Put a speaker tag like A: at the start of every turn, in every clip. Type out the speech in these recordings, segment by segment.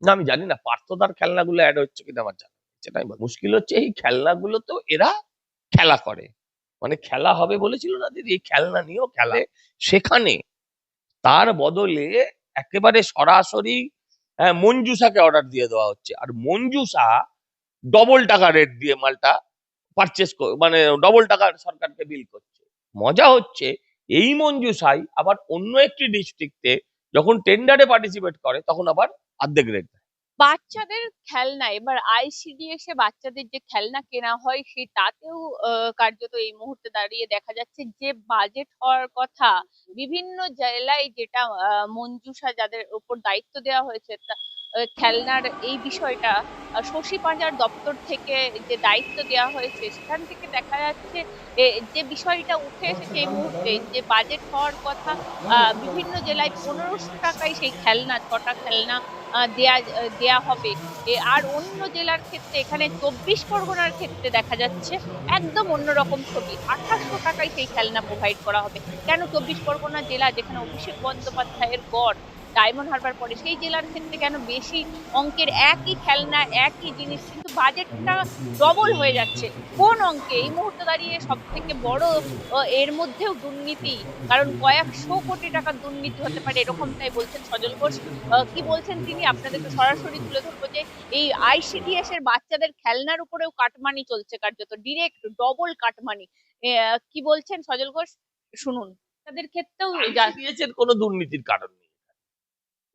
A: না আমি জানি না পার্থদার খেলনাগুলো অ্যাড হচ্ছে কিনা আমার জানা নেই। সেটাই বল মুশকিল হচ্ছে এই খেলনাগুলো তো এরা খেলা করে মানে খেলা হবে বলেছিল না দিদি এই খেলনা নিয়েও খেলা সেখানে তার বদলে একেবারে সরাসরি মঞ্জুসাকে অর্ডার দিয়ে দেওয়া হচ্ছে আর মঞ্জুসা ডবল টাকা রেট দিয়ে মালটা পারচেস মানে ডবল টাকা সরকারকে বিল করছে। মজা হচ্ছে এই মঞ্জুসাই আবার অন্য একটি ডিস্ট্রিক্টে যখন টেন্ডারে পার্টিসিপেট করে তখন আবার অর্ধেক রেট দেয়।
B: বাচ্চাদের খেলনা এবার আইসিডিএস এ বাচ্চাদের যে খেলনা কেনা হয় সেই তাতেও কার্যত এই মুহূর্তে দাঁড়িয়ে দেখা যাচ্ছে যে বাজেট হওয়ার কথা বিভিন্ন জেলায় যেটা মঞ্জুসা যাদের উপর দায়িত্ব দেওয়া হয়েছে খেলনার এই বিষয়টা শশী পাঁজার দপ্তর থেকে যে দায়িত্ব দেওয়া হয়েছে সেখান থেকে দেখা যাচ্ছে যে বিষয়টা উঠে এসেছে এই মুহূর্তে যে বাজেট হওয়ার কথা বিভিন্ন জেলায় 1500 টাকায় সেই খেলনা 6টা খেলনা দেয়া হবে। আর অন্য জেলার ক্ষেত্রে এখানে 24 পরগনার ক্ষেত্রে দেখা যাচ্ছে একদম অন্যরকম ছবি 2800 টাকায় সেই খেলনা প্রোভাইড করা হবে। কেন 24 পরগনা জেলা যেখানে অভিষেক বন্দ্যোপাধ্যায়ের গড় ডায়মন্ড হারবার পড়ে সেই জেলার ক্ষেত্রে কেন বেশি অঙ্কের একই খেলনা একই জিনিস কিন্তু বাজেটটা ডবল হয়ে যাচ্ছে? কোন অঙ্কে এই মুহূর্তে দাঁড়িয়ে সব থেকে বড় এর মধ্যেও দুর্নীতি, কারণ কয়েকশো কোটি টাকার দুর্নীতি হতে পারে এরকমটাই বলছেন সজল ঘোষ। কি বলছেন তিনি আপনাদেরকে সরাসরি তুলে ধরবো যে এই আইসিডিএস এর বাচ্চাদের খেলনার উপরেও কাটমানি চলছে, কার্যত ডিরেক্ট ডবল কাটমানি। কি বলছেন সজল ঘোষ শুনুন। তাদের ক্ষেত্রেও
A: দিয়েছেন কোনো দুর্নীতির কারণ নেই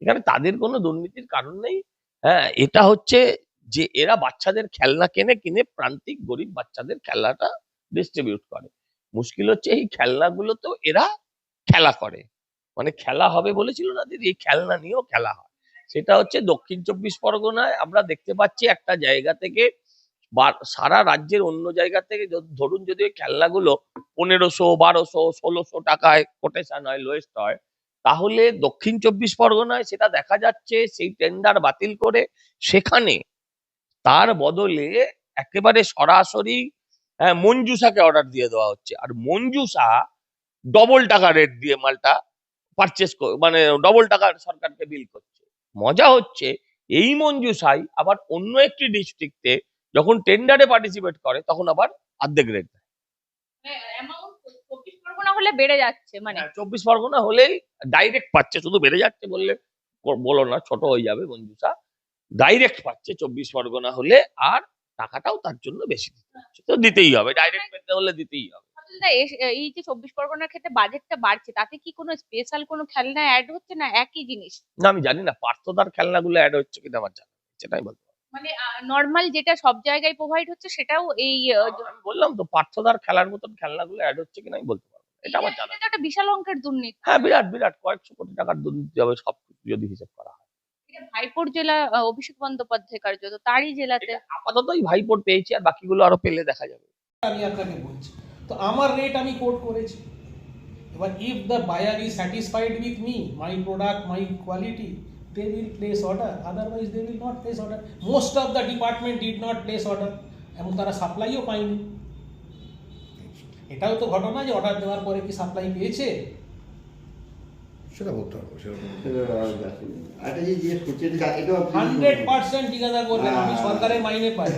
A: এখানে তাদের কোনো দুর্নীতির কারণ নেই। হ্যাঁ এটা হচ্ছে যে এরা বাচ্চাদের খেলনা কিনে প্রান্তিক গরিব বাচ্চাদের খেলনাটা ডিস্ট্রিবিউট করে। মুশকিল হচ্ছে এই খেলনাগুলো তো এরা খেলা করে মানে খেলা হবে বলেছিল না দিদি এই খেলনা নিয়েও খেলা হয়। সেটা হচ্ছে দক্ষিণ 24 পরগনায় আমরা দেখতে পাচ্ছি একটা জায়গা থেকে সারা রাজ্যের অন্য জায়গা থেকে ধরুন যদি ওই খেলনাগুলো 1500 1200 1600 টাকায় কোটেশন হয় লোয়েস্ট হয় তাহলে দক্ষিণ 24 পরগনায় সেটা দেখা যাচ্ছে সেই টেন্ডার বাতিল করে সেখানে তার বদলে একেবারে সরাসরি মঞ্জুসাকে অর্ডার দিয়ে দেওয়া হচ্ছে আর মঞ্জুসা ডবল টাকা রেট দিয়ে মালটা পারচেস মানে ডবল টাকা সরকারকে বিল করছে। মজা হচ্ছে এই মঞ্জুসাই আবার অন্য একটি ডিস্ট্রিক্টে যখন টেন্ডারে পার্টিসিপেট করে তখন আবার অর্ধেক রেট দেয়।
B: 24 পরগনা হলে বেড়ে যাচ্ছে মানে
A: 24 পরগনা হলেই ডাইরেক্ট পাচ্ছে শুধু বেড়ে যাচ্ছে বললে বলো না ছোট হয়ে যাবে মঞ্জুসা ডাইরেক্ট পাচ্ছে 24 পরগনা হলে আর টাকাটাও তার জন্য বেশি দিতে হচ্ছে তো দিতেই হবে ডাইরেক্ট পেতে হলে দিতেই হবে।
B: এই যে 24 পরগনার ক্ষেত্রে বাজেটটা বাড়ছে তাতে কি কোনো স্পেশাল কোনো খেলনা অ্যাড হচ্ছে না একই জিনিস?
A: না আমি জানি না পার্থদার খেলনাগুলো অ্যাড হচ্ছে কিনা আমার জানা নেই সেটাই বলতে
B: মানে নর্মাল যেটা সব জায়গায় প্রোভাইড হচ্ছে সেটাও এই
A: আমি বললাম তো পার্থদার খেলার মতন খেলনাগুলো অ্যাড হচ্ছে কিনা আমি বলতে পারবো এটা আমার জানা
B: একটা বিশাল অঙ্কের দুর্নীতি।
A: হ্যাঁ বিরাট বিরাট কয়েকশো কোটি টাকার দুর্নীতি হবে সবকিছু যদি হিসেব করা হয়।
B: ভাইপোর জেলা অভিষেক বন্দ্যোপাধ্যায় কার্যত তারই জেলাতে
A: আপাতত ভাইপোর পেয়েছি আর বাকিগুলো আরো পেলে দেখা যাবে।
C: আমি আপনাকে বলছি তো আমার রেট আমি কোট করেছি এবার if the buyer is satisfied with me my product my quality they will place order, otherwise they will not place order. Most of the department did not place order এবং তারা সাপ্লাইও পায়নি। এটাও তো ঘটনা যে অর্ডার দেওয়ার পরে কি সাপ্লাই পেয়েছে
D: সেটা বলতে পারবো সেরকম
C: 100% ঠিকাদার বলবেন আমি সরকারের মাইনে পাই